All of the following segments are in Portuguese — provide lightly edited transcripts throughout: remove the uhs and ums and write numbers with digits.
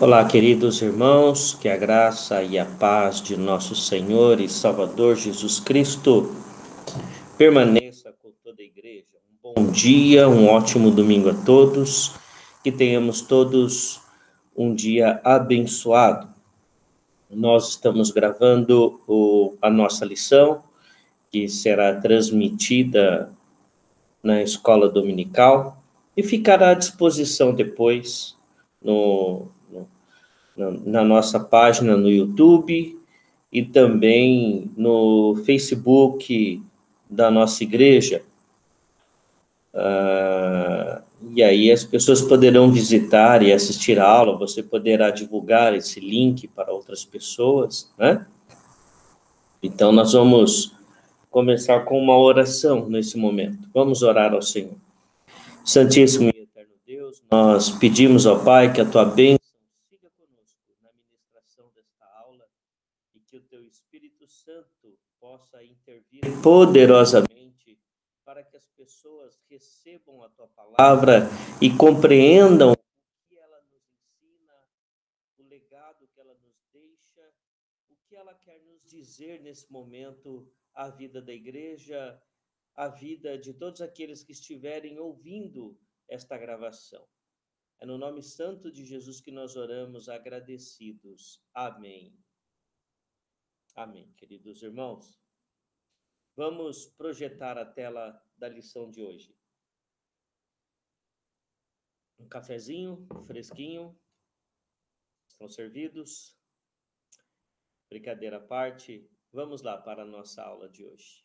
Olá, queridos irmãos, que a graça e a paz de nosso Senhor e Salvador Jesus Cristo permaneça com toda a igreja. Um bom dia, um ótimo domingo a todos, que tenhamos todos um dia abençoado. Nós estamos gravando a nossa lição, que será transmitida na escola dominical e ficará à disposição depois na nossa página no YouTube e também no Facebook da nossa igreja. E aí as pessoas poderão visitar e assistir a aula, você poderá divulgar esse link para outras pessoas, né? Então nós vamos começar com uma oração nesse momento. Vamos orar ao Senhor. Santíssimo e eterno Deus, nós pedimos ao Pai que a tua bênção siga conosco na ministração desta aula e que o teu Espírito Santo possa intervir poderosamente para que as pessoas recebam a tua palavra e compreendam o que ela nos ensina, o legado que ela nos deixa, o que ela quer nos dizer nesse momento, a vida da igreja, a vida de todos aqueles que estiverem ouvindo esta gravação. É no nome santo de Jesus que nós oramos, agradecidos. Amém. Amém, queridos irmãos. Vamos projetar a tela da lição de hoje. Um cafezinho fresquinho. Estão servidos? Brincadeira à parte, vamos lá para a nossa aula de hoje.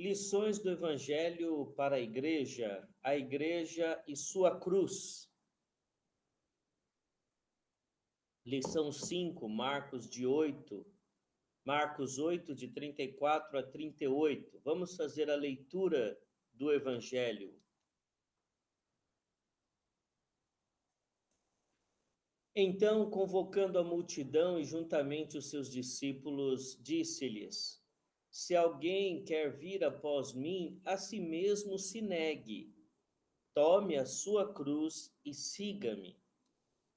Lições do Evangelho para a igreja e sua cruz. Lição 5, Marcos 8, de 34 a 38. Vamos fazer a leitura do Evangelho. Então, convocando a multidão e juntamente os seus discípulos, disse-lhes: Se alguém quer vir após mim, a si mesmo se negue. Tome a sua cruz e siga-me.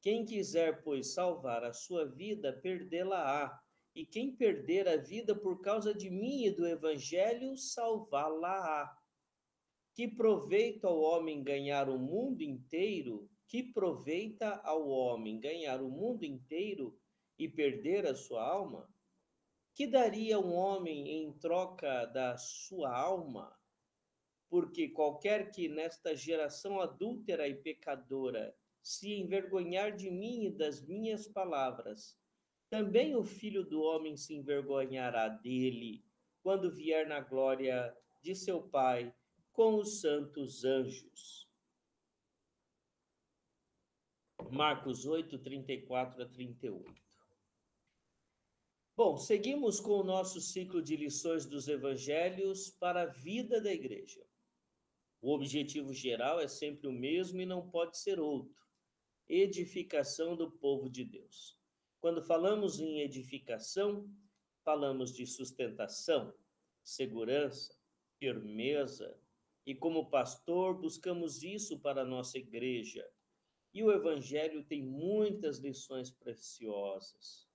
Quem quiser, pois, salvar a sua vida, perdê-la-á. E quem perder a vida por causa de mim e do Evangelho, salvá-la-á. Que proveito ao homem ganhar o mundo inteiro? Que proveita ao homem ganhar o mundo inteiro e perder a sua alma? Que daria um homem em troca da sua alma? Porque qualquer que nesta geração adúltera e pecadora se envergonhar de mim e das minhas palavras, também o Filho do Homem se envergonhará dele, quando vier na glória de seu Pai com os santos anjos. Marcos 8, 34 a 38. Bom, seguimos com o nosso ciclo de lições dos evangelhos para a vida da igreja. O objetivo geral é sempre o mesmo e não pode ser outro: edificação do povo de Deus. Quando falamos em edificação, falamos de sustentação, segurança, firmeza, e como pastor buscamos isso para a nossa igreja. E o Evangelho tem muitas lições preciosas.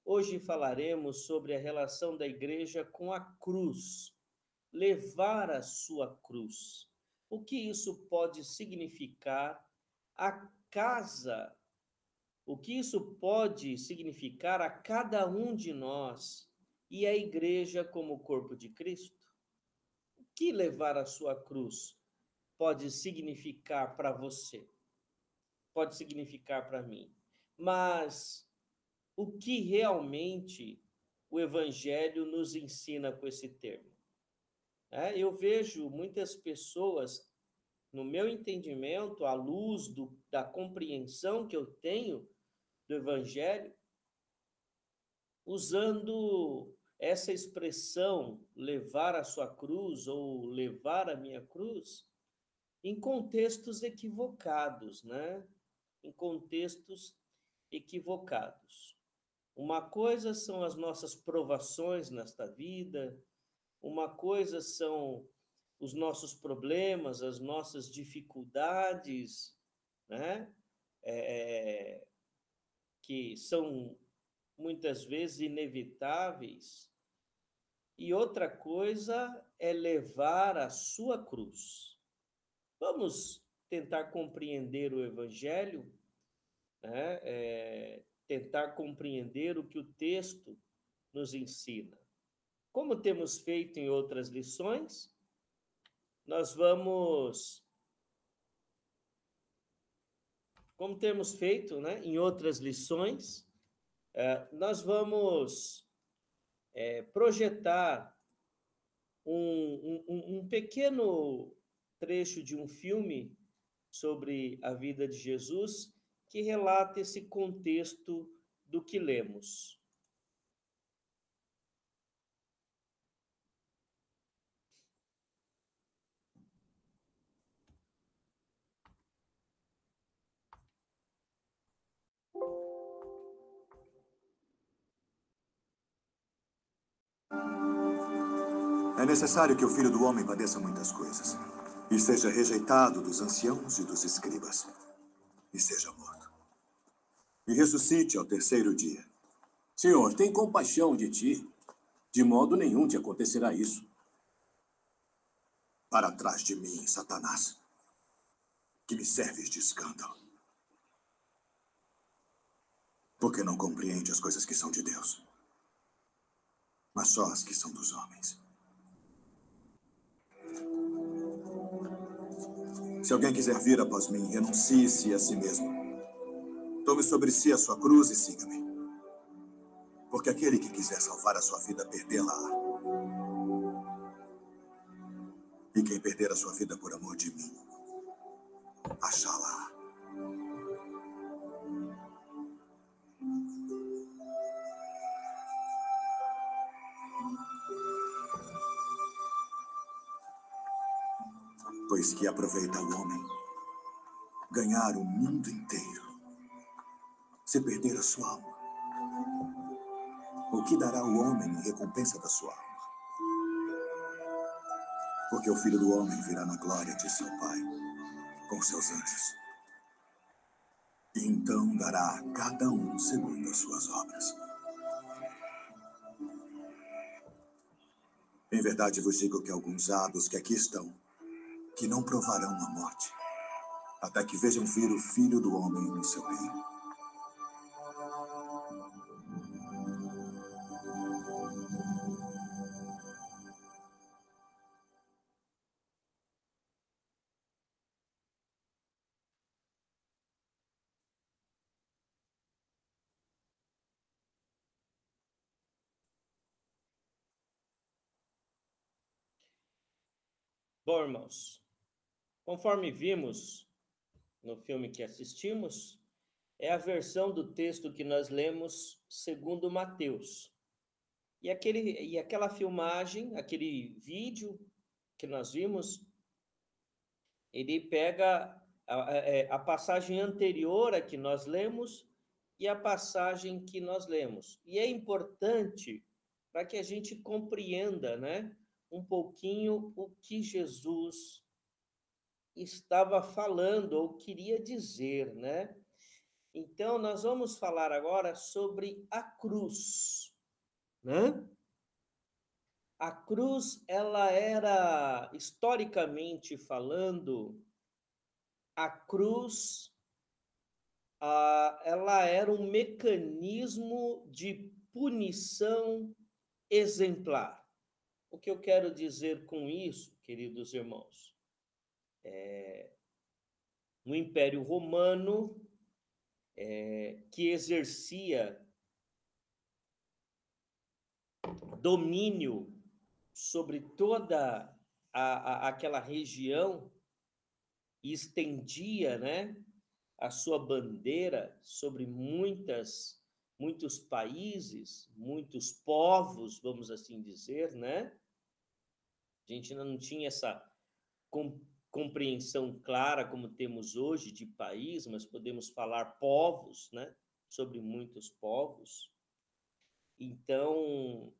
Hoje falaremos sobre a relação da igreja com a cruz, levar a sua cruz. O que isso pode significar a casa, o que isso pode significar a cada um de nós e a igreja como corpo de Cristo? O que levar a sua cruz pode significar para você? Pode significar para mim. Mas o que realmente o Evangelho nos ensina com esse termo? Eu vejo muitas pessoas, no meu entendimento, à luz da compreensão que eu tenho do Evangelho, usando essa expressão, levar a sua cruz ou levar a minha cruz, em contextos equivocados, né? Em contextos equivocados. Uma coisa são as nossas provações nesta vida, uma coisa são os nossos problemas, as nossas dificuldades, né? Que são muitas vezes inevitáveis. E outra coisa é levar a sua cruz. Vamos tentar compreender o Evangelho, né? Tentar compreender o que o texto nos ensina. Como temos feito em outras lições, nós vamos, como temos feito, né, em outras lições, nós vamos projetar um pequeno trecho de um filme sobre a vida de Jesus que relata esse contexto do que lemos. É necessário que o Filho do Homem padeça muitas coisas, e seja rejeitado dos anciãos e dos escribas, e seja morto, e ressuscite ao terceiro dia. Senhor, tem compaixão de ti. De modo nenhum te acontecerá isso. Para trás de mim, Satanás, que me serves de escândalo. Porque não compreende as coisas que são de Deus, mas só as que são dos homens. Se alguém quiser vir após mim, renuncie-se a si mesmo. Tome sobre si a sua cruz e siga-me. Porque aquele que quiser salvar a sua vida, perdê-la-á. E quem perder a sua vida por amor de mim, achá-la. Pois que aproveita o homem ganhar o mundo inteiro, se perder a sua alma? O que dará o homem em recompensa da sua alma? Porque o Filho do Homem virá na glória de seu Pai, com seus anjos. E então dará a cada um segundo as suas obras. Em verdade vos digo que alguns há dos que aqui estão, que não provarão a morte, até que vejam vir o Filho do Homem no seu reino. Bom, irmãos, conforme vimos no filme que assistimos, é a versão do texto que nós lemos segundo Mateus. E aquela filmagem, aquele vídeo que nós vimos, ele pega a passagem anterior a que nós lemos e a passagem que nós lemos. E é importante para que a gente compreenda, né, um pouquinho o que Jesus estava falando ou queria dizer, né? Então, nós vamos falar agora sobre a cruz, né? A cruz, ela era, historicamente falando, a cruz, ela era um mecanismo de punição exemplar. O que eu quero dizer com isso, queridos irmãos? No Império Romano, que exercia domínio sobre toda aquela região e estendia, né, a sua bandeira sobre muitos países, muitos povos, vamos assim dizer, né? A gente ainda não tinha essa compreensão clara como temos hoje de país, mas podemos falar povos, né? Sobre muitos povos. Então,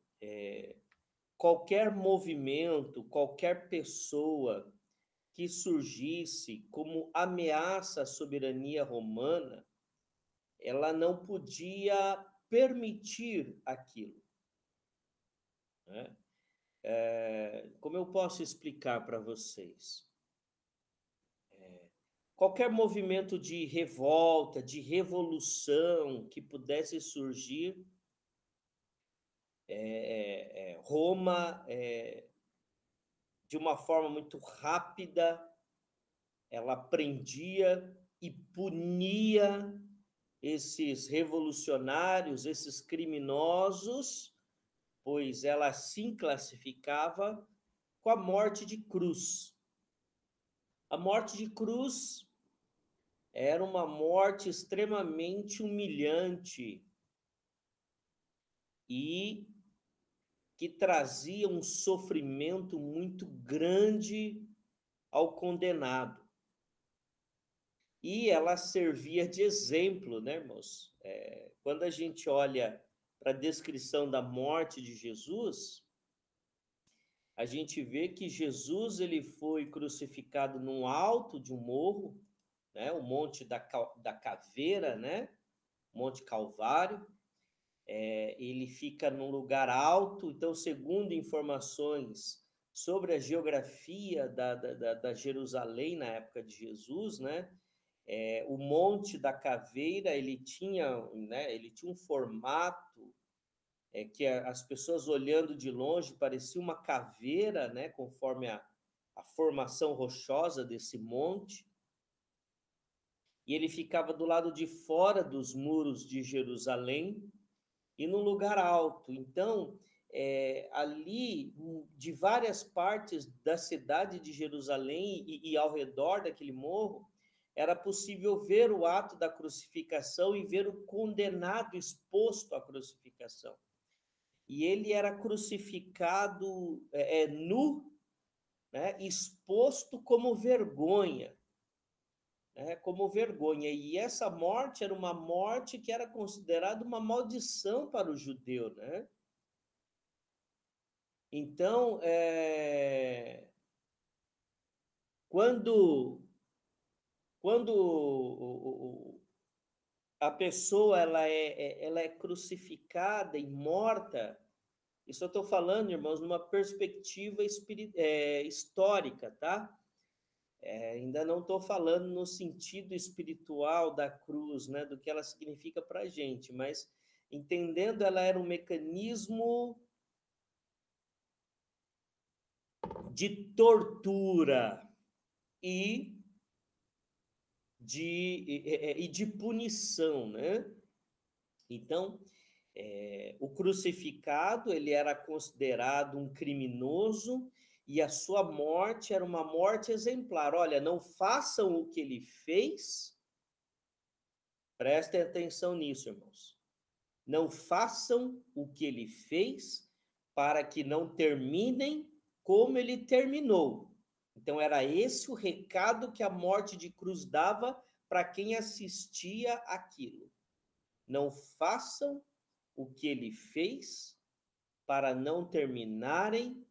qualquer movimento, qualquer pessoa que surgisse como ameaça à soberania romana, ela não podia permitir aquilo, né? Como eu posso explicar para vocês? Qualquer movimento de revolta, de revolução que pudesse surgir, Roma, de uma forma muito rápida, ela prendia e punia esses revolucionários, esses criminosos, pois ela assim classificava com a morte de cruz. A morte de cruz era uma morte extremamente humilhante e que trazia um sofrimento muito grande ao condenado. E ela servia de exemplo, né, irmãos? Quando a gente olha para a descrição da morte de Jesus, a gente vê que Jesus ele foi crucificado no alto de um morro, né, o Monte da Caveira, né, Monte Calvário. Ele fica num lugar alto, então, segundo informações sobre a geografia da Jerusalém na época de Jesus, né, o Monte da Caveira ele tinha um formato que as pessoas olhando de longe parecia uma caveira, né, conforme a formação rochosa desse monte, e ele ficava do lado de fora dos muros de Jerusalém e no lugar alto. Então, ali, de várias partes da cidade de Jerusalém e ao redor daquele morro, era possível ver o ato da crucificação e ver o condenado exposto à crucificação. E ele era crucificado nu, né, exposto como vergonha, né, como vergonha. E essa morte era uma morte que era considerada uma maldição para o judeu, né? Então, quando a pessoa ela é crucificada e morta, isso eu estou falando, irmãos, numa perspectiva histórica, tá? Ainda não estou falando no sentido espiritual da cruz, né, do que ela significa para a gente, mas entendendo, ela era um mecanismo de tortura e de punição, né? Então, o crucificado ele era considerado um criminoso e a sua morte era uma morte exemplar. Olha, não façam o que ele fez. Prestem atenção nisso, irmãos. Não façam o que ele fez para que não terminem como ele terminou. Então, era esse o recado que a morte de cruz dava para quem assistia aquilo. Não façam o que ele fez para não terminarem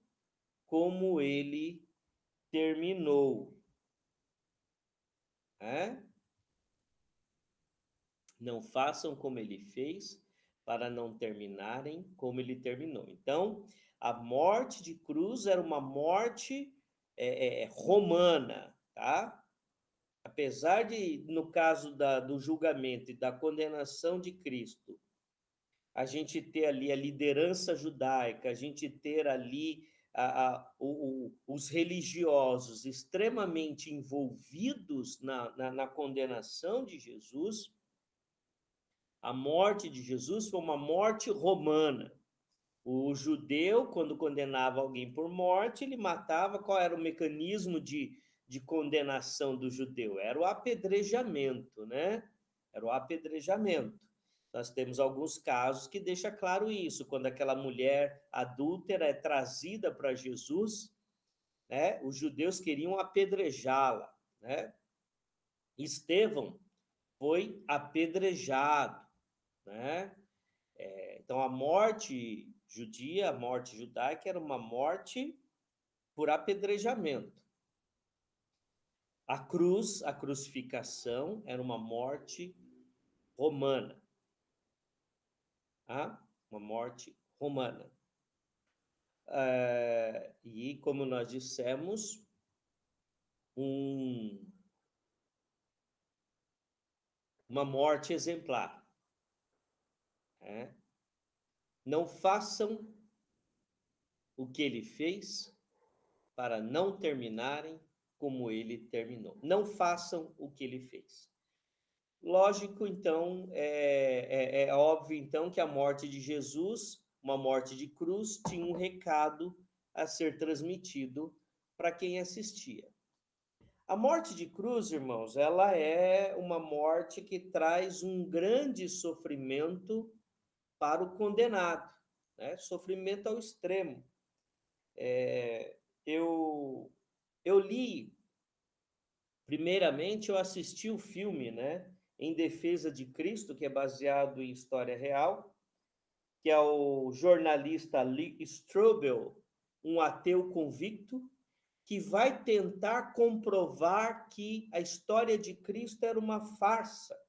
como ele terminou. Não façam como ele fez para não terminarem como ele terminou. Então, a morte de cruz era uma morte romana, tá? Apesar de, no caso do julgamento e da condenação de Cristo, a gente ter ali a liderança judaica, a gente ter ali os religiosos extremamente envolvidos na condenação de Jesus, a morte de Jesus foi uma morte romana. O judeu, quando condenava alguém por morte, ele matava. Qual era o mecanismo de condenação do judeu? Era o apedrejamento, né? Era o apedrejamento. Nós temos alguns casos que deixa claro isso, quando aquela mulher adúltera é trazida para Jesus, né? Os judeus queriam apedrejá-la, né? Estevão foi apedrejado, né? Então, a morte judia, a morte judaica, era uma morte por apedrejamento. A cruz, a crucificação, era uma morte romana. Tá? Uma morte romana. E, como nós dissemos, uma morte exemplar. Né? Não façam o que ele fez para não terminarem como ele terminou. Não façam o que ele fez. Lógico, então, é óbvio, então, que a morte de Jesus, uma morte de cruz, tinha um recado a ser transmitido para quem assistia. A morte de cruz, irmãos, ela é uma morte que traz um grande sofrimento para o condenado, né? Sofrimento ao extremo. Eu li, primeiramente, eu assisti o filme, né? Em Defesa de Cristo, que é baseado em história real, que é o jornalista Lee Strobel, um ateu convicto, que vai tentar comprovar que a história de Cristo era uma farsa.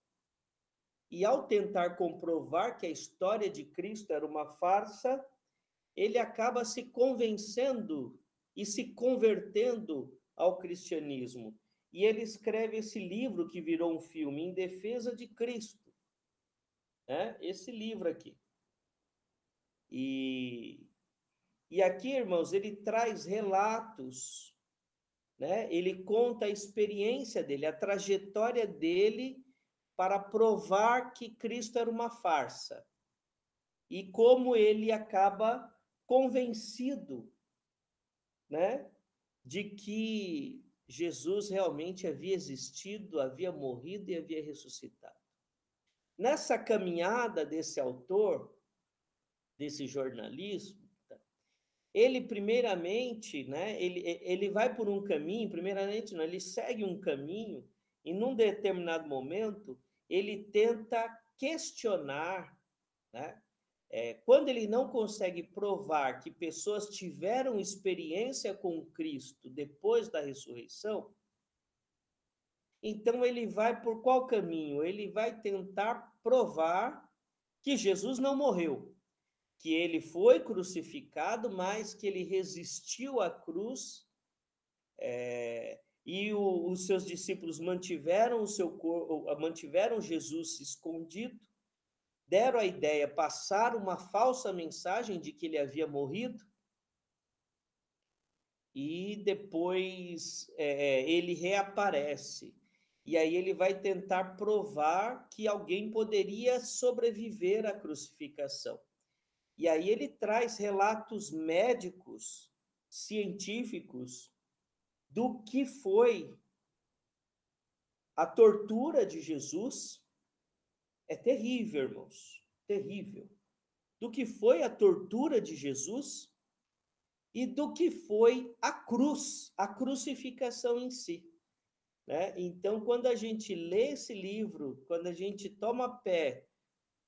E ao tentar comprovar que a história de Cristo era uma farsa, ele acaba se convencendo e se convertendo ao cristianismo. E ele escreve esse livro que virou um filme, Em Defesa de Cristo. Né? Esse livro aqui. E aqui, irmãos, ele traz relatos, né? Ele conta a experiência dele, a trajetória dele para provar que Cristo era uma farsa. E como ele acaba convencido, né, de que Jesus realmente havia existido, havia morrido e havia ressuscitado. Nessa caminhada desse autor, desse jornalismo, ele primeiramente, né, ele vai por um caminho, primeiramente não, ele segue um caminho e num determinado momento ele tenta questionar, né, quando ele não consegue provar que pessoas tiveram experiência com Cristo depois da ressurreição, então ele vai por qual caminho? Ele vai tentar provar que Jesus não morreu, que ele foi crucificado, mas que ele resistiu à cruz, e os seus discípulos mantiveram o seu corpo, mantiveram Jesus escondido, deram a ideia, passaram uma falsa mensagem de que ele havia morrido, e depois ele reaparece. E aí ele vai tentar provar que alguém poderia sobreviver à crucificação. E aí ele traz relatos médicos, científicos, do que foi a tortura de Jesus. É terrível, irmãos, terrível. Do que foi a tortura de Jesus e do que foi a cruz, a crucificação em si. Né? Então, quando a gente lê esse livro, quando a gente toma pé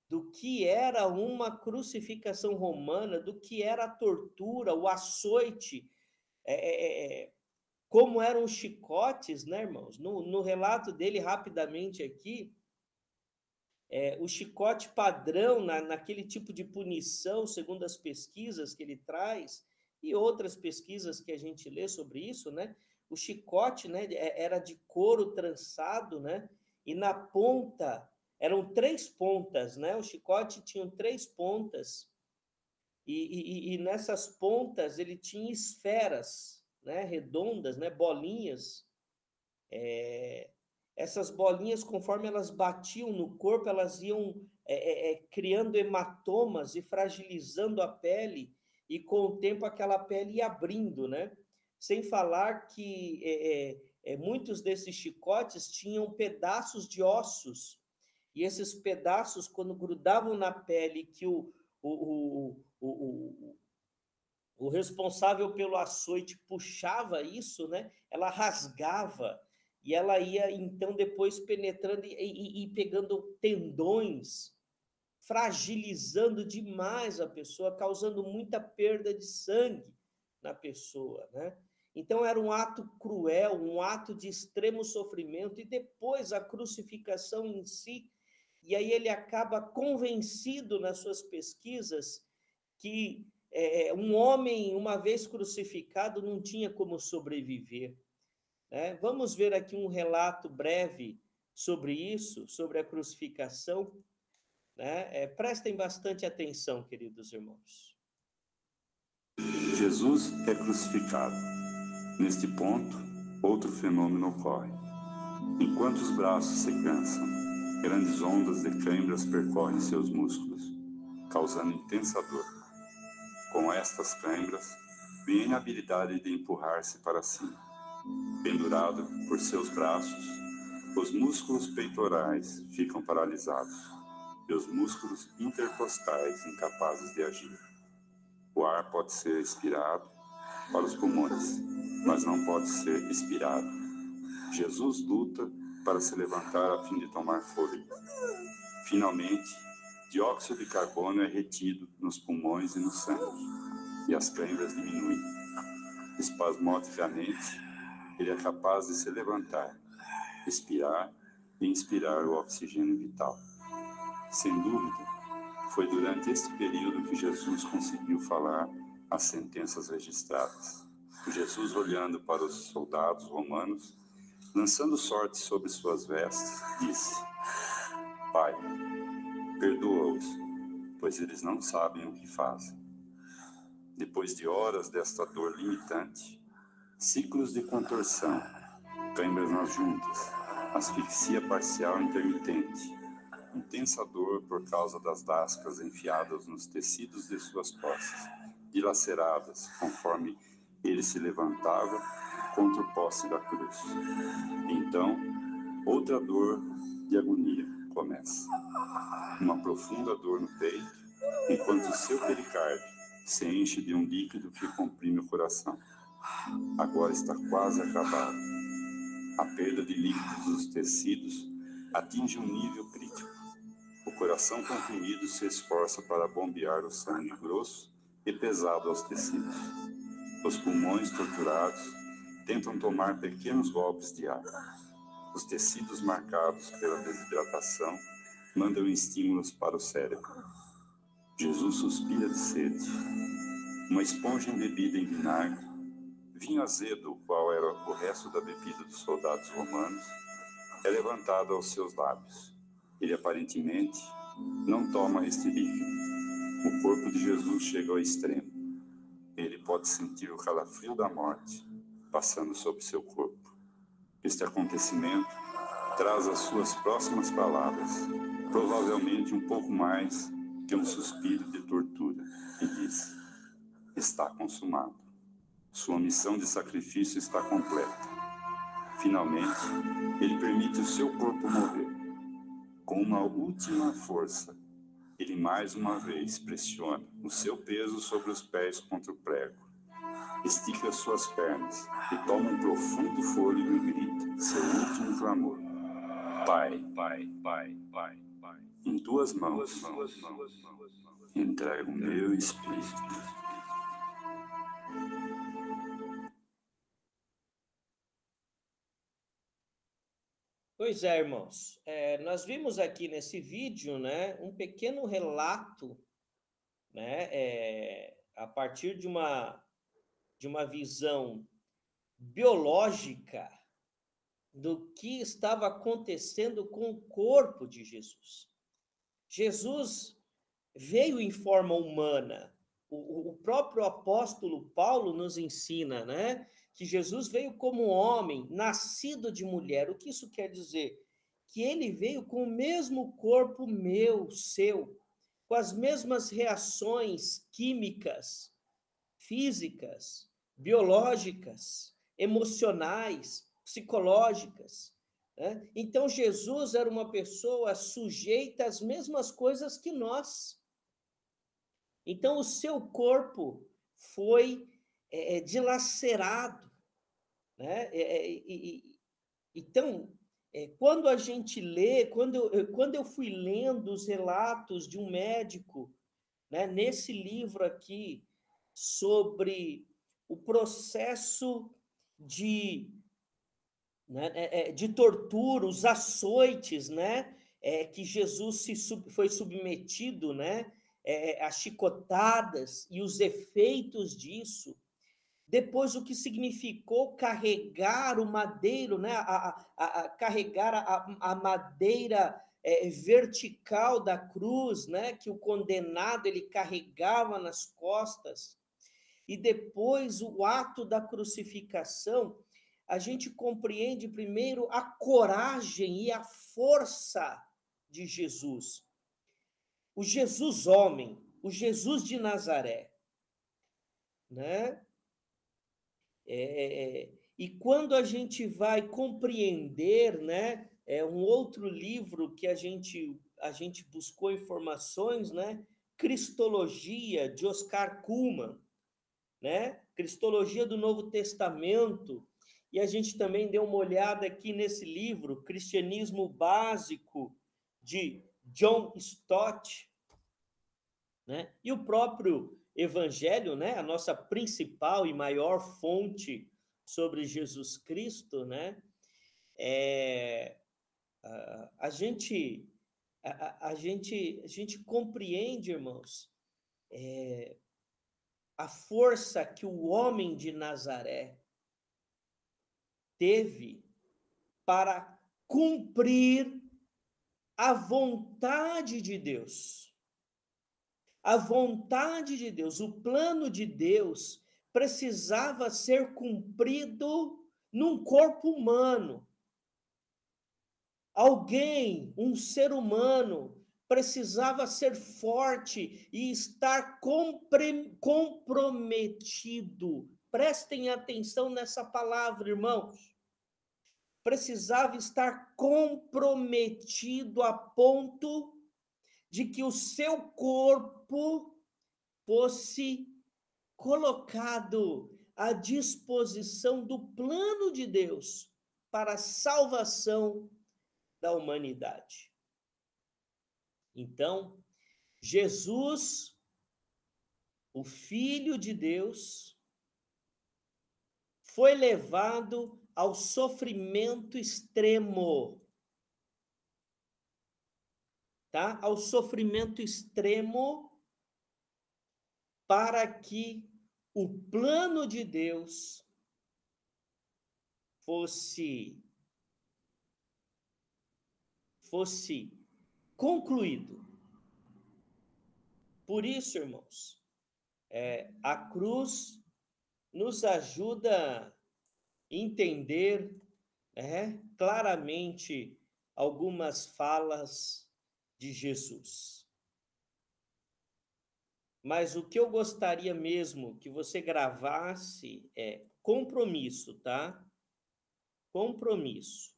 do que era uma crucificação romana, do que era a tortura, o açoite, como eram os chicotes, né, irmãos? No relato dele, rapidamente aqui, o chicote padrão naquele tipo de punição, segundo as pesquisas que ele traz, e outras pesquisas que a gente lê sobre isso, né? O chicote, né, era de couro trançado, né? E na ponta, eram 3 pontas, né? O chicote tinha 3 pontas, e nessas pontas ele tinha esferas, né? Redondas, né? Bolinhas. Essas bolinhas, conforme elas batiam no corpo, elas iam criando hematomas e fragilizando a pele, e com o tempo aquela pele ia abrindo, né? Sem falar que muitos desses chicotes tinham pedaços de ossos, e esses pedaços, quando grudavam na pele, que o responsável pelo açoite puxava isso, né? Ela rasgava, e ela ia, então, depois penetrando e pegando tendões, fragilizando demais a pessoa, causando muita perda de sangue na pessoa, né? Então, era um ato cruel, um ato de extremo sofrimento, e depois a crucificação em si, e aí ele acaba convencido nas suas pesquisas que um homem, uma vez crucificado, não tinha como sobreviver, né? Vamos ver aqui um relato breve sobre isso, sobre a crucificação, né? Prestem bastante atenção, queridos irmãos. Jesus é crucificado. Neste ponto, outro fenômeno ocorre. Enquanto os braços se cansam, grandes ondas de câimbras percorrem seus músculos, causando intensa dor. Com estas câimbras, vem a inabilidade de empurrar-se para cima. Pendurado por seus braços, os músculos peitorais ficam paralisados e os músculos intercostais incapazes de agir. O ar pode ser expirado para os pulmões, mas não pode ser expirado. Jesus luta para se levantar a fim de tomar fôlego. Finalmente, dióxido de carbono é retido nos pulmões e no sangue, e as câimbras diminuem. Espasmodicamente, ele é capaz de se levantar, expirar e inspirar o oxigênio vital. Sem dúvida, foi durante este período que Jesus conseguiu falar as sentenças registradas. Jesus, olhando para os soldados romanos, lançando sorte sobre suas vestes, disse: Pai, perdoa-os, pois eles não sabem o que fazem. Depois de horas desta dor limitante, ciclos de contorção, câimbras nas juntas, asfixia parcial intermitente, intensa dor por causa das lascas enfiadas nos tecidos de suas costas, dilaceradas conforme ele se levantava contra o poste da cruz. Então, outra dor de agonia começa. Uma profunda dor no peito, enquanto o seu pericárdio se enche de um líquido que comprime o coração. Agora está quase acabado. A perda de líquidos dos tecidos atinge um nível crítico. O coração comprimido se esforça para bombear o sangue grosso e pesado aos tecidos. Os pulmões torturados tentam tomar pequenos golpes de ar. Os tecidos marcados pela desidratação mandam estímulos para o cérebro. Jesus suspira de sede. Uma esponja embebida em vinagre, vinho azedo, o qual era o resto da bebida dos soldados romanos, é levantado aos seus lábios. Ele aparentemente não toma este líquido. O corpo de Jesus chega ao extremo. Ele pode sentir o calafrio da morte passando sobre seu corpo. Este acontecimento traz as suas próximas palavras, provavelmente um pouco mais que um suspiro de tortura, e diz: está consumado. Sua missão de sacrifício está completa. Finalmente, ele permite o seu corpo morrer. Com uma última força, ele mais uma vez pressiona o seu peso sobre os pés contra o prego. Estica suas pernas e toma um profundo fôlego e grita seu último clamor: Pai, Pai, Pai, Pai, Pai. Em tuas mãos, entrego o meu espírito. Pois é, irmãos, nós vimos aqui nesse vídeo, né, um pequeno relato, né, a partir de uma visão biológica do que estava acontecendo com o corpo de Jesus. Jesus veio em forma humana. O próprio apóstolo Paulo nos ensina, né, que Jesus veio como homem, nascido de mulher. O que isso quer dizer? que ele veio com o mesmo corpo meu, seu, com as mesmas reações químicas, físicas, biológicas, emocionais, psicológicas, né? Então, Jesus era uma pessoa sujeita às mesmas coisas que nós. Então, o seu corpo foi dilacerado, né? Então, quando a gente lê, quando eu fui lendo os relatos de um médico, né, nesse livro aqui, sobre o processo de, né, de tortura, os açoites, né, que Jesus foi submetido, né, as chicotadas e os efeitos disso. Depois, o que significou carregar o madeiro, né, carregar a madeira vertical da cruz, né, que o condenado ele carregava nas costas. E depois, o ato da crucificação, a gente compreende primeiro a coragem e a força de Jesus. O Jesus homem, o Jesus de Nazaré, né? E quando a gente vai compreender, né, um outro livro que a gente buscou informações, né, Cristologia, de Oscar Cullmann, né, Cristologia do Novo Testamento, e a gente também deu uma olhada aqui nesse livro, Cristianismo Básico, de John Stott, né, e o próprio Evangelho, né, a nossa principal e maior fonte sobre Jesus Cristo, né, a gente compreende, irmãos, a força que o homem de Nazaré teve para cumprir a vontade de Deus. A vontade de Deus, o plano de Deus precisava ser cumprido num corpo humano. Alguém, um ser humano, precisava ser forte e estar comprometido. Prestem atenção nessa palavra, irmãos. Precisava estar comprometido a ponto de que o seu corpo fosse colocado à disposição do plano de Deus para a salvação da humanidade. Então, Jesus, o Filho de Deus, foi levado ao sofrimento extremo, tá? Ao sofrimento extremo, para que o plano de Deus fosse concluído. Por isso, irmãos, a cruz nos ajuda a entender claramente algumas falas de Jesus. Mas o que eu gostaria mesmo que você gravasse é compromisso, tá? Compromisso.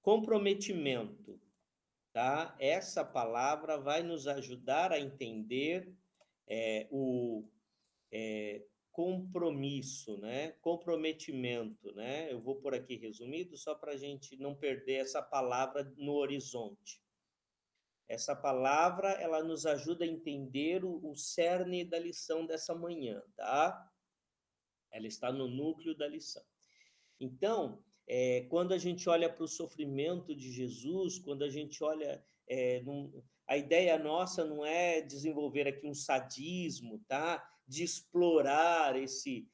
Comprometimento, tá? Essa palavra vai nos ajudar a entender o compromisso, né? Comprometimento, né? Eu vou por aqui resumido só para a gente não perder essa palavra no horizonte. Essa palavra, ela nos ajuda a entender o cerne da lição dessa manhã, tá? Ela está no núcleo da lição. Então, quando a gente olha para o sofrimento de Jesus, quando a gente olha, a ideia nossa não é desenvolver aqui um sadismo, tá? De explorar esse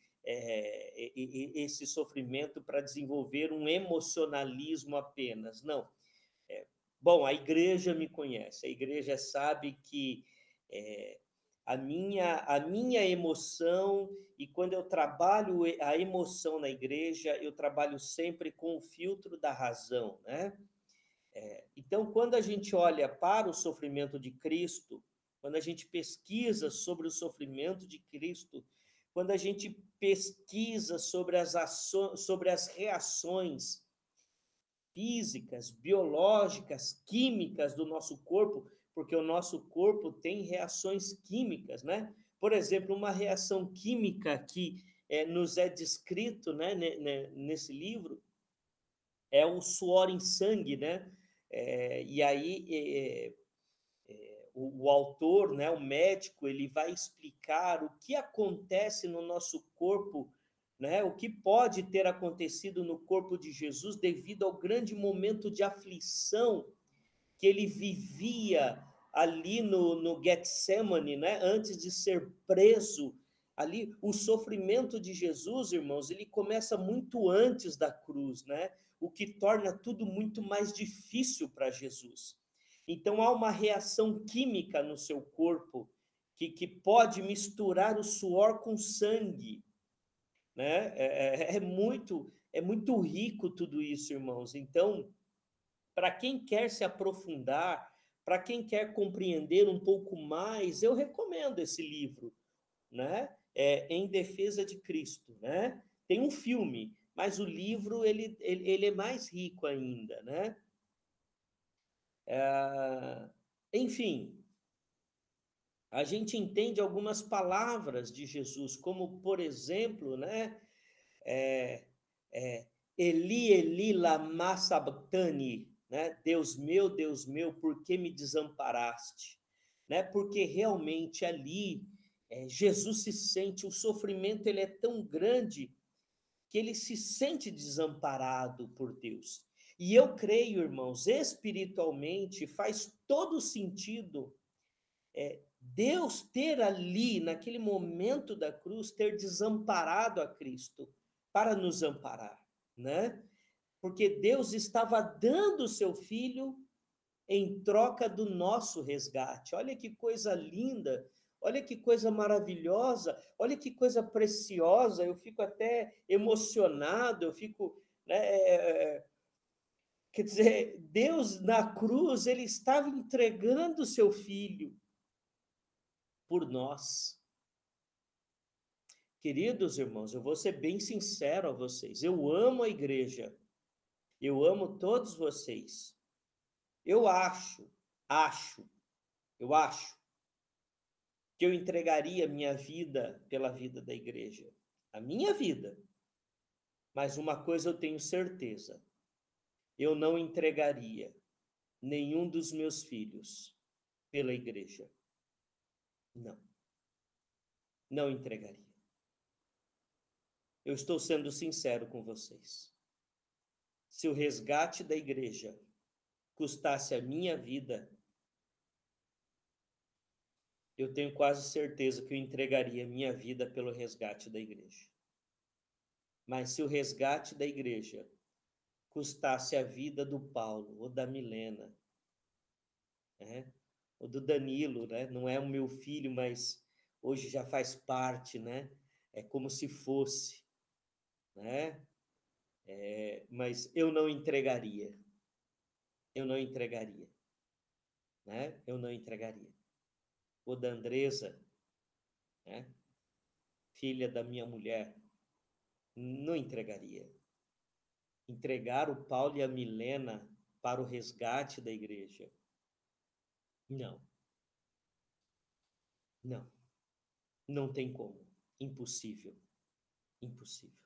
sofrimento para desenvolver um emocionalismo apenas, não. Bom, a igreja me conhece, a igreja sabe que a minha emoção, e quando eu trabalho a emoção na igreja, eu trabalho sempre com o filtro da razão, né? Então, quando a gente olha para o sofrimento de Cristo, quando a gente pesquisa sobre o sofrimento de Cristo, quando a gente pesquisa sobre as ações, sobre as reações físicas, biológicas, químicas do nosso corpo, porque o nosso corpo tem reações químicas, né? Por exemplo, uma reação química que nos é descrito, né, nesse livro é o suor em sangue, né? E aí o autor, né, o médico, ele vai explicar o que acontece no nosso corpo, né, o que pode ter acontecido no corpo de Jesus devido ao grande momento de aflição que ele vivia ali no Getsemane, né, antes de ser preso. Ali, o sofrimento de Jesus, irmãos, ele começa muito antes da cruz, né? O que torna tudo muito mais difícil para Jesus. Então, há uma reação química no seu corpo que pode misturar o suor com sangue, né? É muito rico tudo isso, irmãos. Então, para quem quer se aprofundar, para quem quer compreender um pouco mais, eu recomendo esse livro, né? Em Defesa de Cristo, né? Tem um filme, mas o livro ele é mais rico ainda, né? Enfim, a gente entende algumas palavras de Jesus, como, por exemplo, né? Eli, Eli, lama sabachthani, né? Deus meu, por que me desamparaste? Né? Porque realmente ali Jesus se sente, o sofrimento ele é tão grande que ele se sente desamparado por Deus. E eu creio, irmãos, espiritualmente faz todo sentido Deus ter ali, naquele momento da cruz, ter desamparado a Cristo para nos amparar, né? Porque Deus estava dando o seu filho em troca do nosso resgate. Olha que coisa linda, olha que coisa maravilhosa, olha que coisa preciosa. Eu fico até emocionado, eu fico, né, quer dizer, Deus na cruz, ele estava entregando o seu filho por nós. Queridos irmãos, eu vou ser bem sincero a vocês. Eu amo a igreja. Eu amo todos vocês. Eu acho que eu entregaria minha vida pela vida da igreja. A minha vida. Mas uma coisa eu tenho certeza. Eu não entregaria nenhum dos meus filhos pela igreja. Não. Não entregaria. Eu estou sendo sincero com vocês. Se o resgate da igreja custasse a minha vida, eu tenho quase certeza que eu entregaria minha vida pelo resgate da igreja. Mas se o resgate da igreja custasse a vida do Paulo, ou da Milena, né? Ou do Danilo, né? Não é o meu filho, mas hoje já faz parte, né? É como se fosse, né? Mas eu não entregaria. Eu não entregaria, né? Eu não entregaria. Ou da Andresa, né? Filha da minha mulher, não entregaria. Entregar o Paulo e a Milena para o resgate da igreja. Não. Não. Não tem como. Impossível. Impossível.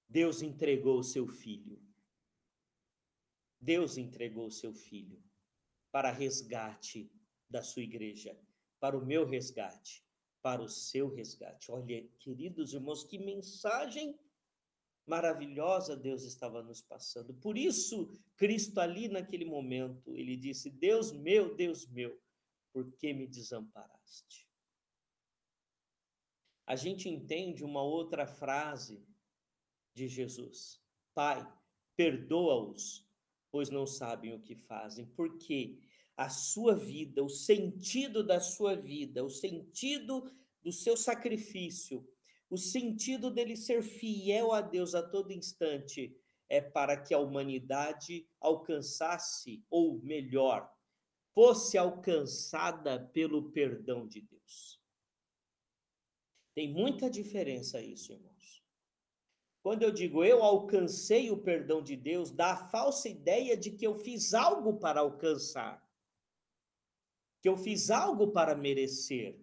Deus entregou o seu filho. Deus entregou o seu filho para resgate da sua igreja, para o meu resgate, para o seu resgate. Olha, queridos irmãos, que mensagem maravilhosa Deus estava nos passando. Por isso, Cristo ali naquele momento, ele disse: Deus meu, por que me desamparaste? A gente entende uma outra frase de Jesus: Pai, perdoa-os, pois não sabem o que fazem. Porque a sua vida, o sentido da sua vida, o sentido do seu sacrifício, o sentido dele ser fiel a Deus a todo instante, é para que a humanidade alcançasse, ou melhor, fosse alcançada pelo perdão de Deus. Tem muita diferença isso, irmãos. Quando eu digo eu alcancei o perdão de Deus, dá a falsa ideia de que eu fiz algo para alcançar, que eu fiz algo para merecer.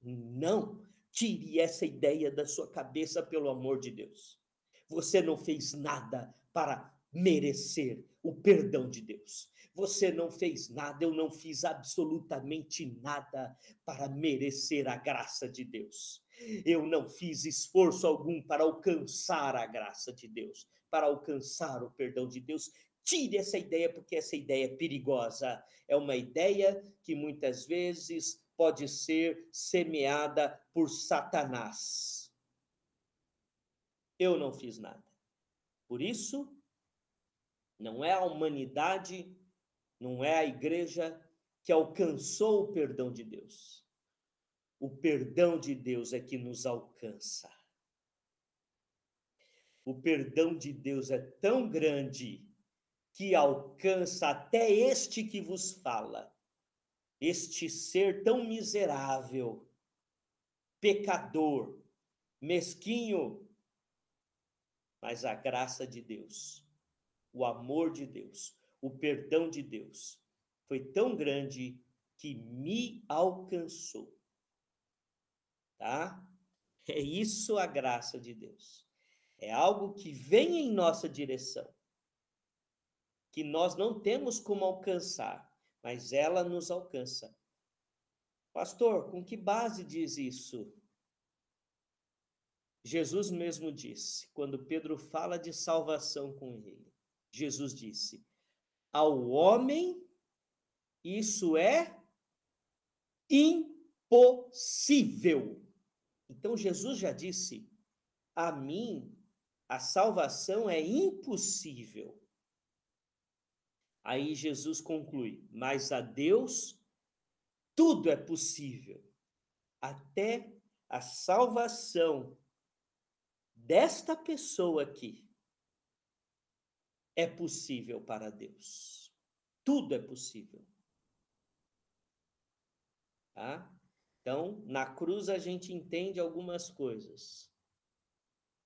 Não, tire essa ideia da sua cabeça, pelo amor de Deus. Você não fez nada para merecer o perdão de Deus. Você não fez nada, eu não fiz absolutamente nada para merecer a graça de Deus. Eu não fiz esforço algum para alcançar a graça de Deus, para alcançar o perdão de Deus. Tire essa ideia, porque essa ideia é perigosa. É uma ideia que muitas vezes pode ser semeada por Satanás. Eu não fiz nada. Por isso, não é a humanidade, não é a igreja que alcançou o perdão de Deus. O perdão de Deus é que nos alcança. O perdão de Deus é tão grande que alcança até este que vos fala. Este ser tão miserável, pecador, mesquinho, mas a graça de Deus, o amor de Deus, o perdão de Deus foi tão grande que me alcançou. Tá? É isso a graça de Deus. É algo que vem em nossa direção, que nós não temos como alcançar, mas ela nos alcança. Pastor, com que base diz isso? Jesus mesmo disse, quando Pedro fala de salvação com ele, Jesus disse: ao homem isso é impossível. Então Jesus já disse: a mim a salvação é impossível. Aí Jesus conclui: mas a Deus tudo é possível, até a salvação desta pessoa aqui é possível para Deus. Tudo é possível. Tá? Então, na cruz a gente entende algumas coisas.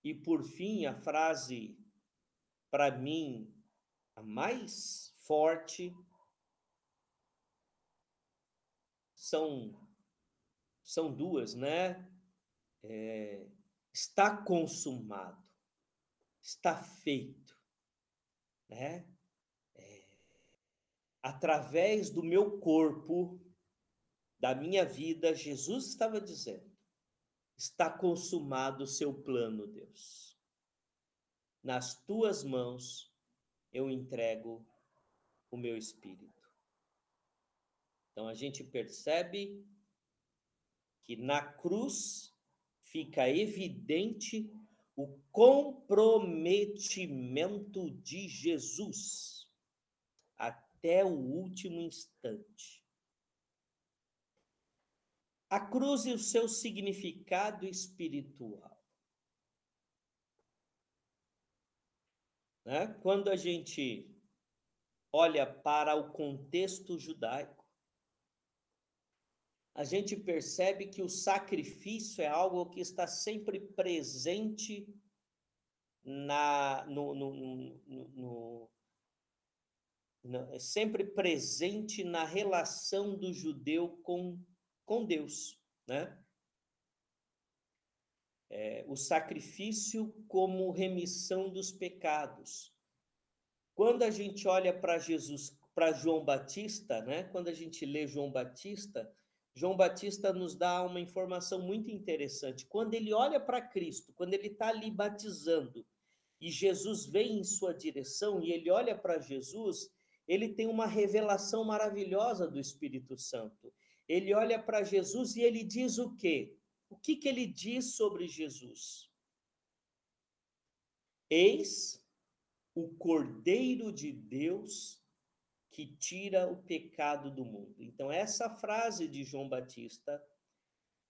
E por fim, a frase, para mim, a mais forte, são duas, né? Está consumado, está feito, né? Através do meu corpo, da minha vida, Jesus estava dizendo: está consumado o seu plano, Deus. Nas tuas mãos eu entrego o meu espírito. Então a gente percebe que na cruz fica evidente o comprometimento de Jesus até o último instante. A cruz e o seu significado espiritual. Né? Quando a gente olha para o contexto judaico, a gente percebe que o sacrifício é algo que está sempre presente sempre presente na relação do judeu com Deus, né? O sacrifício como remissão dos pecados. Quando a gente olha para Jesus, para João Batista, né? Quando a gente lê João Batista nos dá uma informação muito interessante. Quando ele olha para Cristo, quando ele está ali batizando, e Jesus vem em sua direção, e ele olha para Jesus, ele tem uma revelação maravilhosa do Espírito Santo. Ele olha para Jesus e ele diz o quê? O que ele diz sobre Jesus? Eis o Cordeiro de Deus que tira o pecado do mundo. Então, essa frase de João Batista,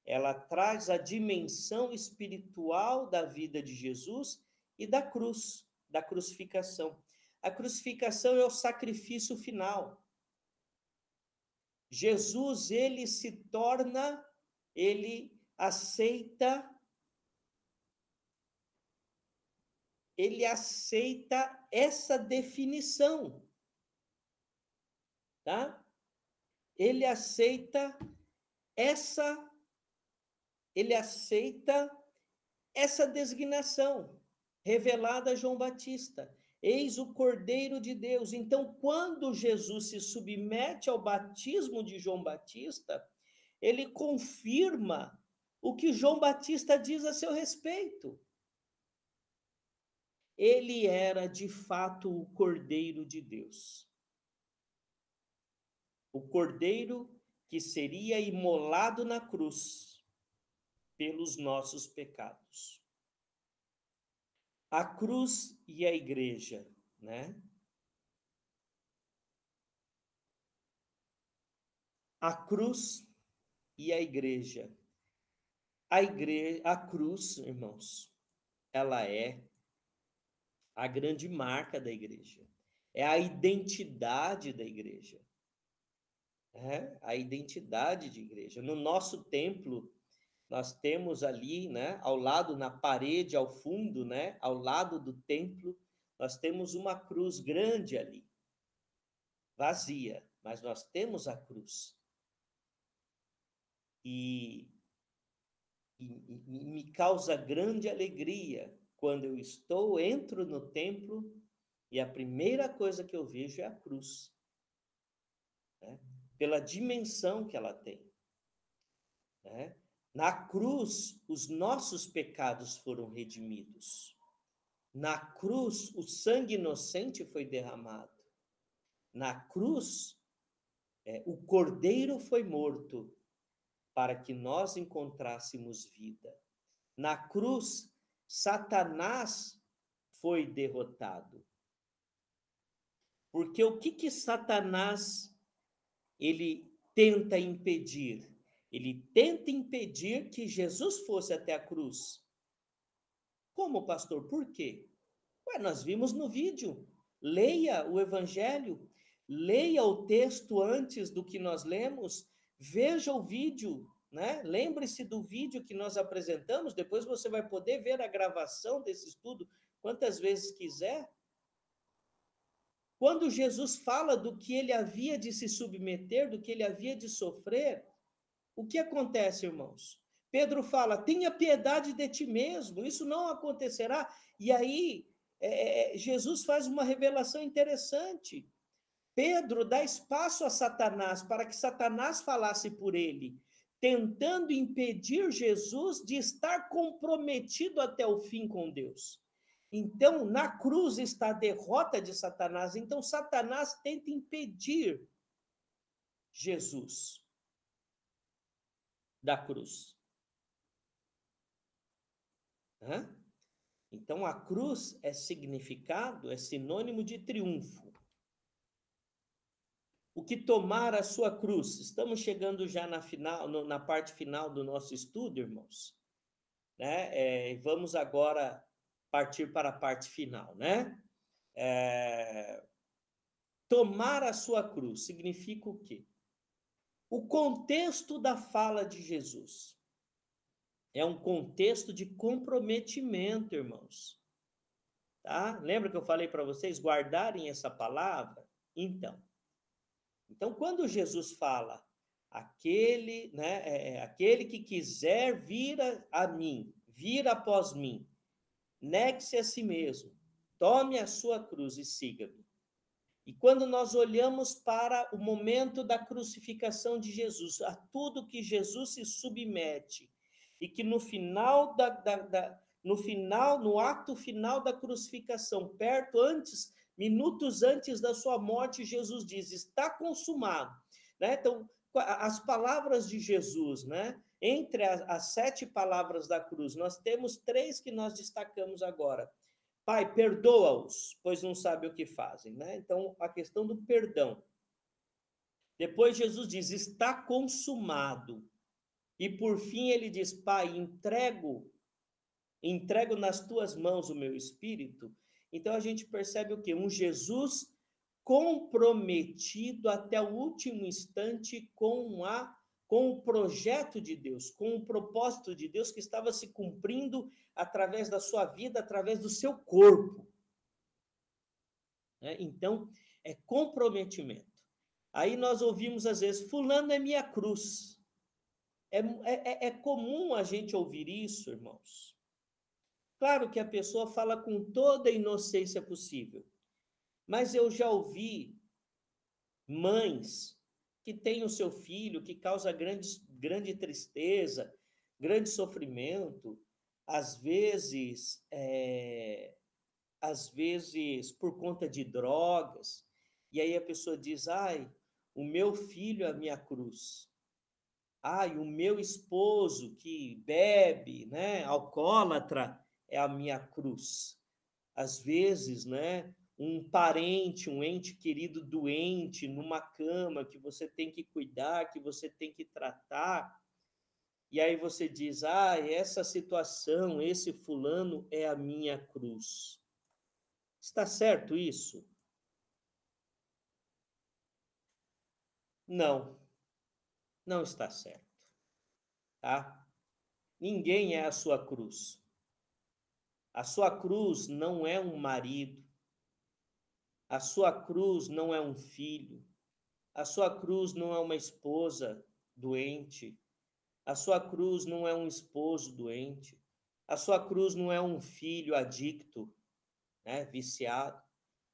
ela traz a dimensão espiritual da vida de Jesus e da cruz, da crucificação. A crucificação é o sacrifício final. Jesus, ele se torna, ele aceita essa definição, tá? Ele aceita essa designação revelada a João Batista. Eis o Cordeiro de Deus. Então, quando Jesus se submete ao batismo de João Batista, ele confirma o que João Batista diz a seu respeito. Ele era, de fato, o Cordeiro de Deus. O Cordeiro que seria imolado na cruz pelos nossos pecados. A cruz e a igreja, né? A cruz e a igreja. A cruz, irmãos, ela é a grande marca da igreja. É a identidade da igreja. É a identidade de igreja. No nosso templo, nós temos ali, né, ao lado, na parede, ao fundo, né, ao lado do templo, nós temos uma cruz grande ali, vazia, mas nós temos a cruz. E me causa grande alegria quando eu entro no templo e a primeira coisa que eu vejo é a cruz, né, pela dimensão que ela tem, né? Na cruz, os nossos pecados foram redimidos. Na cruz, o sangue inocente foi derramado. Na cruz, o Cordeiro foi morto para que nós encontrássemos vida. Na cruz, Satanás foi derrotado. Porque o que Satanás ele tenta impedir? Ele tenta impedir que Jesus fosse até a cruz. Como, pastor? Por quê? Nós vimos no vídeo. Leia o Evangelho, leia o texto antes do que nós lemos, veja o vídeo, né? Lembre-se do vídeo que nós apresentamos, depois você vai poder ver a gravação desse estudo quantas vezes quiser. Quando Jesus fala do que ele havia de se submeter, do que ele havia de sofrer, o que acontece, irmãos? Pedro fala, tenha piedade de ti mesmo, isso não acontecerá. E aí, Jesus faz uma revelação interessante. Pedro dá espaço a Satanás para que Satanás falasse por ele, tentando impedir Jesus de estar comprometido até o fim com Deus. Então, na cruz está a derrota de Satanás. Então, Satanás tenta impedir Jesus da cruz. Então, a cruz é significado, é sinônimo de triunfo. O que tomar a sua cruz? Estamos chegando já na parte final do nosso estudo, irmãos. Né? Vamos agora partir para a parte final, né? Tomar a sua cruz significa o quê? O contexto da fala de Jesus é um contexto de comprometimento, irmãos. Tá? Lembra que eu falei para vocês guardarem essa palavra? Então, quando Jesus fala, aquele que quiser vir a mim, vir após mim, negue-se a si mesmo, tome a sua cruz e siga-me. E quando nós olhamos para o momento da crucificação de Jesus, a tudo que Jesus se submete, e que no ato final da crucificação, minutos antes da sua morte, Jesus diz, está consumado. Né? Então, as palavras de Jesus, né? Entre as 7 palavras da cruz, nós temos 3 que nós destacamos agora. Pai, perdoa-os, pois não sabem o que fazem. Né? Então, a questão do perdão. Depois Jesus diz, está consumado. E por fim ele diz, Pai, entrego nas tuas mãos o meu espírito. Então a gente percebe o quê? Um Jesus comprometido até o último instante com o projeto de Deus, com o propósito de Deus que estava se cumprindo através da sua vida, através do seu corpo. Então, é comprometimento. Aí nós ouvimos às vezes, fulano é minha cruz. É comum a gente ouvir isso, irmãos. Claro que a pessoa fala com toda a inocência possível, mas eu já ouvi mães que têm o seu filho, que causa grande tristeza, grande sofrimento, às vezes por conta de drogas, e aí a pessoa diz, ai, o meu filho é a minha cruz. Ai, o meu esposo que bebe, né, alcoólatra, é a minha cruz. Às vezes, né, um parente, um ente querido doente, numa cama que você tem que cuidar, que você tem que tratar, e aí você diz, ah, essa situação, esse fulano é a minha cruz. Está certo isso? Não, não está certo, tá? Ninguém é a sua cruz. A sua cruz não é um marido, a sua cruz não é um filho, a sua cruz não é uma esposa doente, a sua cruz não é um esposo doente, a sua cruz não é um filho adicto, né, viciado,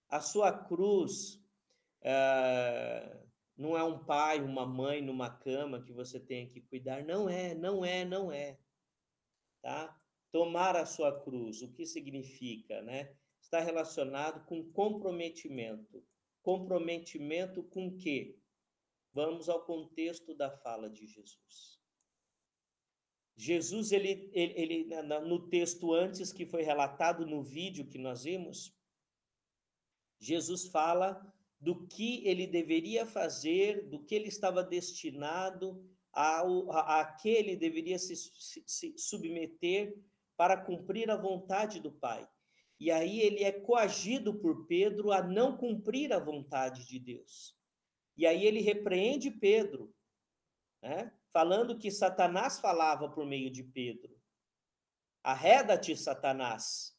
a sua cruz não é um pai, uma mãe numa cama que você tem que cuidar, não é, tá? Tomar a sua cruz, o que significa, né? Está relacionado com comprometimento. Comprometimento com o quê? Vamos ao contexto da fala de Jesus. Jesus, ele no texto antes que foi relatado no vídeo que nós vimos, Jesus fala do que ele deveria fazer, do que ele estava destinado, a que ele deveria se submeter para cumprir a vontade do Pai. E aí ele é coagido por Pedro a não cumprir a vontade de Deus. E aí ele repreende Pedro, né? Falando que Satanás falava por meio de Pedro. Arreda-te, Satanás.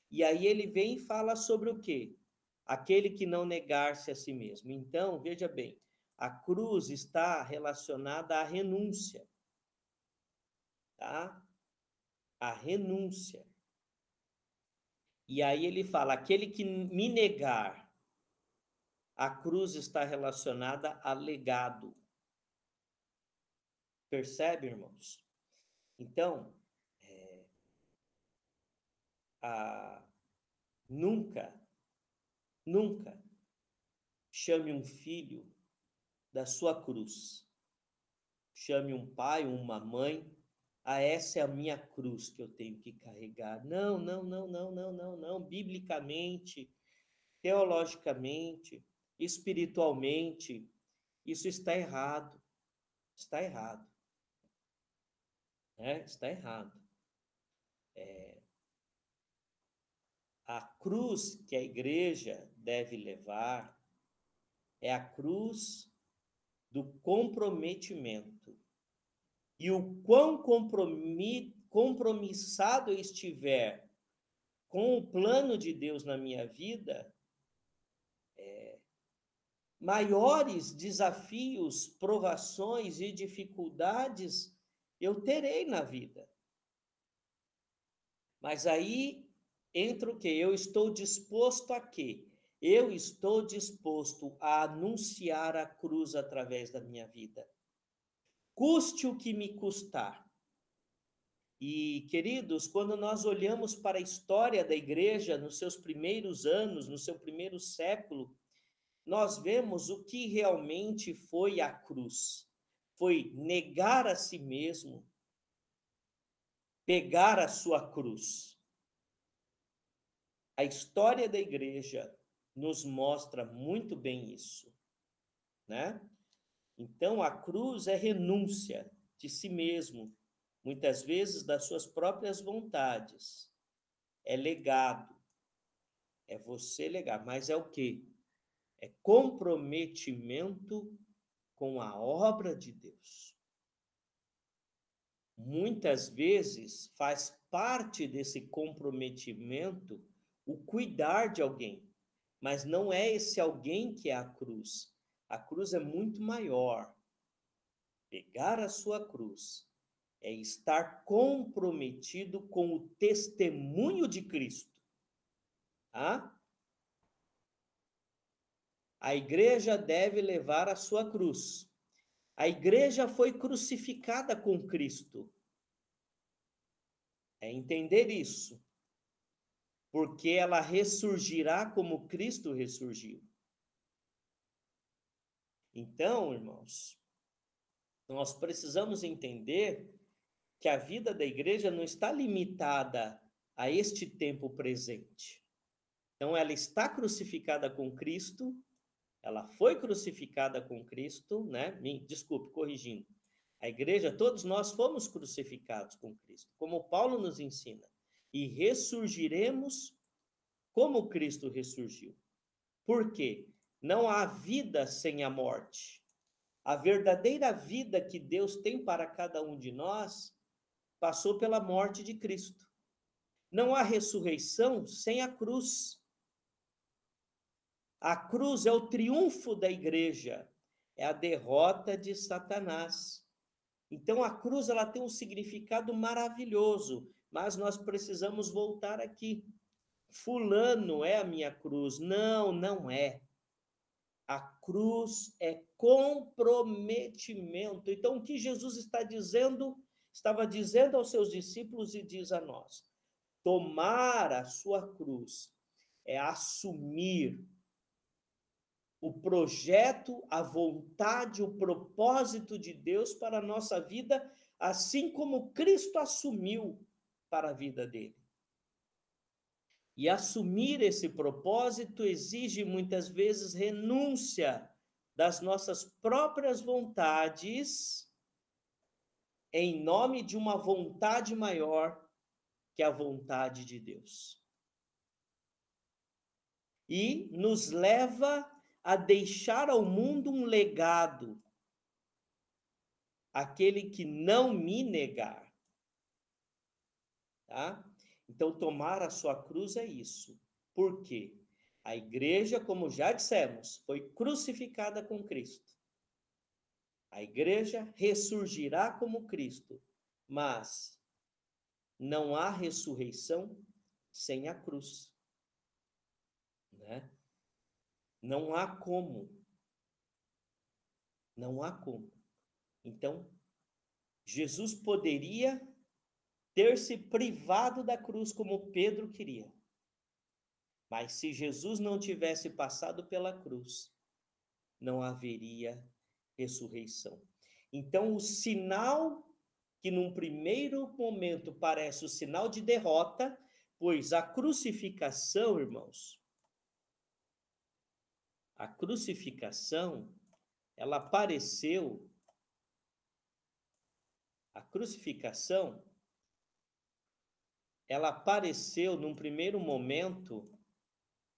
E aí ele vem e fala sobre o quê? Aquele que não negar-se a si mesmo. Então, veja bem, a cruz está relacionada à renúncia, tá? A renúncia. E aí ele fala, aquele que me negar, a cruz está relacionada a legado. Percebe, irmãos? Então, nunca chame um filho da sua cruz. Chame um pai, uma mãe, essa é a minha cruz que eu tenho que carregar. Não. Biblicamente, teologicamente, espiritualmente, isso está errado. Está errado. Está errado. A cruz que a igreja deve levar é a cruz do comprometimento. E o quão compromissado eu estiver com o plano de Deus na minha vida, maiores desafios, provações e dificuldades eu terei na vida. Mas aí entra o quê? Eu estou disposto a quê? Eu estou disposto a anunciar a cruz através da minha vida. Custe o que me custar. E, queridos, quando nós olhamos para a história da igreja nos seus primeiros anos, no seu primeiro século, nós vemos o que realmente foi a cruz. Foi negar a si mesmo, pegar a sua cruz. A história da igreja nos mostra muito bem isso, né? Então, a cruz é renúncia de si mesmo, muitas vezes das suas próprias vontades. É legado. É você legar, mas é o quê? É comprometimento com a obra de Deus. Muitas vezes faz parte desse comprometimento o cuidar de alguém, mas não é esse alguém que é a cruz. A cruz é muito maior. Pegar a sua cruz é estar comprometido com o testemunho de Cristo. Tá? A igreja deve levar a sua cruz. A igreja foi crucificada com Cristo. É entender isso. Porque ela ressurgirá como Cristo ressurgiu. Então, irmãos, nós precisamos entender que a vida da igreja não está limitada a este tempo presente. Então, ela está crucificada com Cristo, ela foi crucificada com Cristo, né? Desculpe, corrigindo. A igreja, todos nós fomos crucificados com Cristo, como Paulo nos ensina. E ressurgiremos como Cristo ressurgiu. Por quê? Não há vida sem a morte. A verdadeira vida que Deus tem para cada um de nós passou pela morte de Cristo. Não há ressurreição sem a cruz. A cruz é o triunfo da igreja, é a derrota de Satanás. Então a cruz ela tem um significado maravilhoso, mas nós precisamos voltar aqui. Fulano é a minha cruz. Não, não é. A cruz é comprometimento. Então, o que Jesus está dizendo, estava dizendo aos seus discípulos e diz a nós: tomar a sua cruz é assumir o projeto, a vontade, o propósito de Deus para a nossa vida, assim como Cristo assumiu para a vida dele. E assumir esse propósito exige muitas vezes renúncia das nossas próprias vontades em nome de uma vontade maior que a vontade de Deus. E nos leva a deixar ao mundo um legado, aquele que não me negar. Tá? Então, tomar a sua cruz é isso. Por quê? A igreja, como já dissemos, foi crucificada com Cristo. A igreja ressurgirá como Cristo, mas não há ressurreição sem a cruz. Né? Não há como. Não há como. Então, Jesus poderia ter se privado da cruz como Pedro queria. Mas se Jesus não tivesse passado pela cruz, não haveria ressurreição. Então, o sinal que num primeiro momento parece o sinal de derrota, pois a crucificação, irmãos, a crucificação, ela apareceu, num primeiro momento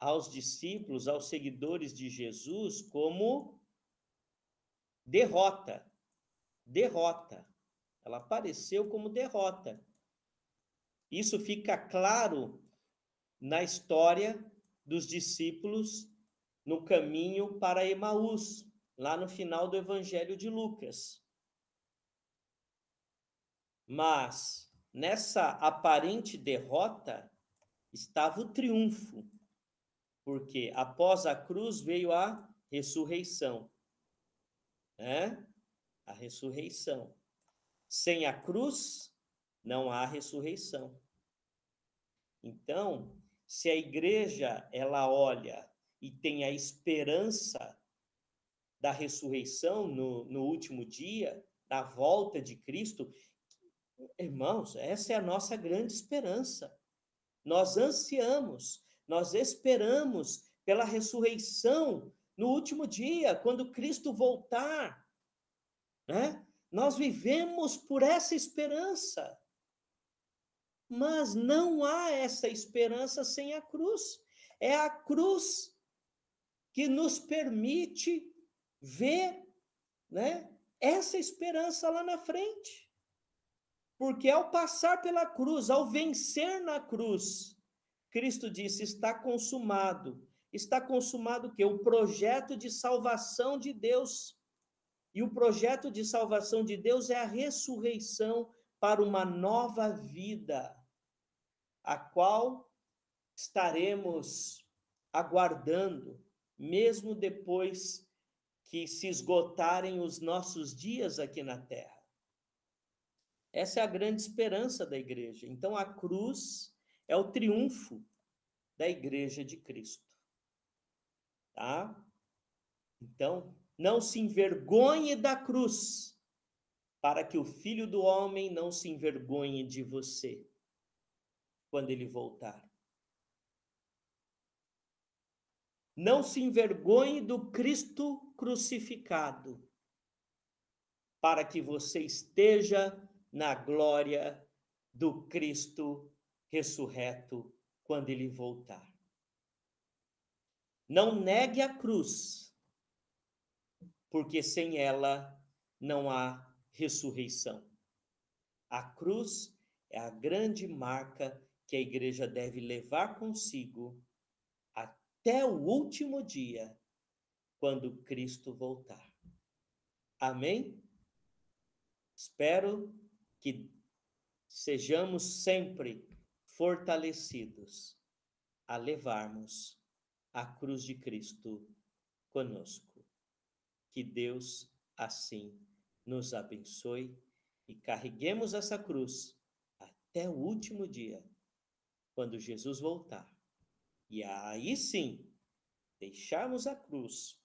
aos discípulos, aos seguidores de Jesus, como derrota. Ela apareceu como derrota. Isso fica claro na história dos discípulos no caminho para Emaús, lá no final do Evangelho de Lucas. Mas nessa aparente derrota estava o triunfo, porque após a cruz veio a ressurreição, né? A ressurreição. Sem a cruz, não há ressurreição. Então, se a igreja, ela olha e tem a esperança da ressurreição no último dia, da volta de Cristo, irmãos, essa é a nossa grande esperança. Nós ansiamos, nós esperamos pela ressurreição no último dia, quando Cristo voltar, né? Nós vivemos por essa esperança. Mas não há essa esperança sem a cruz. É a cruz que nos permite ver, né, essa esperança lá na frente. Porque ao passar pela cruz, ao vencer na cruz, Cristo disse: está consumado. Está consumado o quê? O projeto de salvação de Deus. E o projeto de salvação de Deus é a ressurreição para uma nova vida, a qual estaremos aguardando, mesmo depois que se esgotarem os nossos dias aqui na terra. Essa é a grande esperança da igreja. Então, a cruz é o triunfo da igreja de Cristo. Tá? Então, não se envergonhe da cruz, para que o Filho do Homem não se envergonhe de você quando ele voltar. Não se envergonhe do Cristo crucificado, para que você esteja na glória do Cristo ressurreto quando ele voltar. Não negue a cruz, porque sem ela não há ressurreição. A cruz é a grande marca que a igreja deve levar consigo até o último dia, quando Cristo voltar. Amém? Espero que sejamos sempre fortalecidos a levarmos a cruz de Cristo conosco. Que Deus assim nos abençoe e carreguemos essa cruz até o último dia, quando Jesus voltar. E aí sim, deixarmos a cruz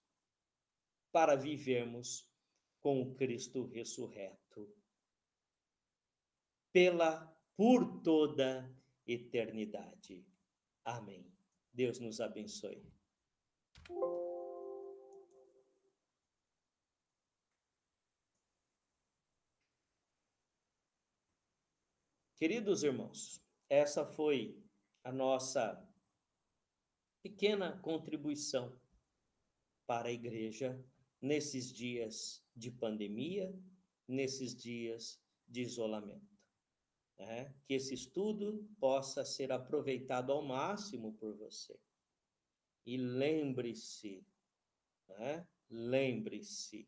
para vivermos com o Cristo ressurreto por toda eternidade. Amém. Deus nos abençoe. Queridos irmãos, essa foi a nossa pequena contribuição para a igreja nesses dias de pandemia, nesses dias de isolamento. Que esse estudo possa ser aproveitado ao máximo por você. E lembre-se, lembre-se,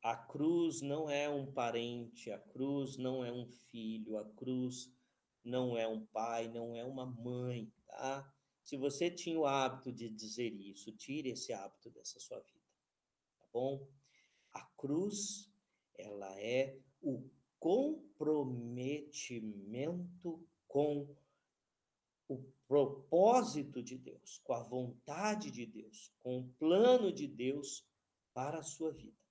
a cruz não é um parente, a cruz não é um filho, a cruz não é um pai, não é uma mãe, tá? Se você tinha o hábito de dizer isso, tire esse hábito dessa sua vida, tá bom? A cruz, ela é o comprometimento com o propósito de Deus, com a vontade de Deus, com o plano de Deus para a sua vida.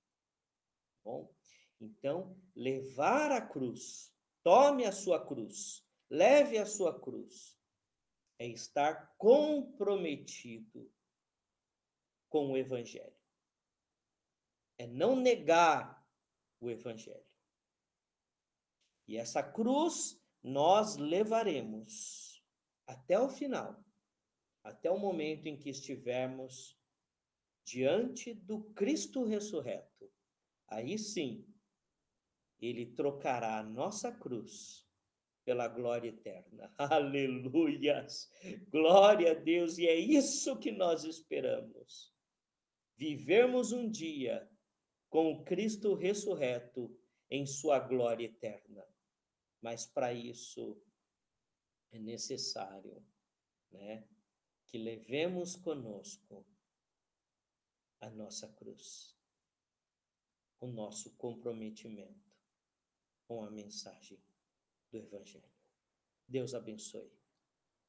Bom, então, levar a cruz, tome a sua cruz, leve a sua cruz, é estar comprometido com o Evangelho. É não negar o Evangelho. E essa cruz nós levaremos até o final, até o momento em que estivermos diante do Cristo ressurreto. Aí sim, ele trocará a nossa cruz pela glória eterna. Aleluias! Glória a Deus! E é isso que nós esperamos. Vivermos um dia com o Cristo ressurreto em sua glória eterna. Mas para isso é necessário, que levemos conosco a nossa cruz, o nosso comprometimento com a mensagem do Evangelho. Deus abençoe.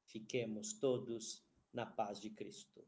Fiquemos todos na paz de Cristo.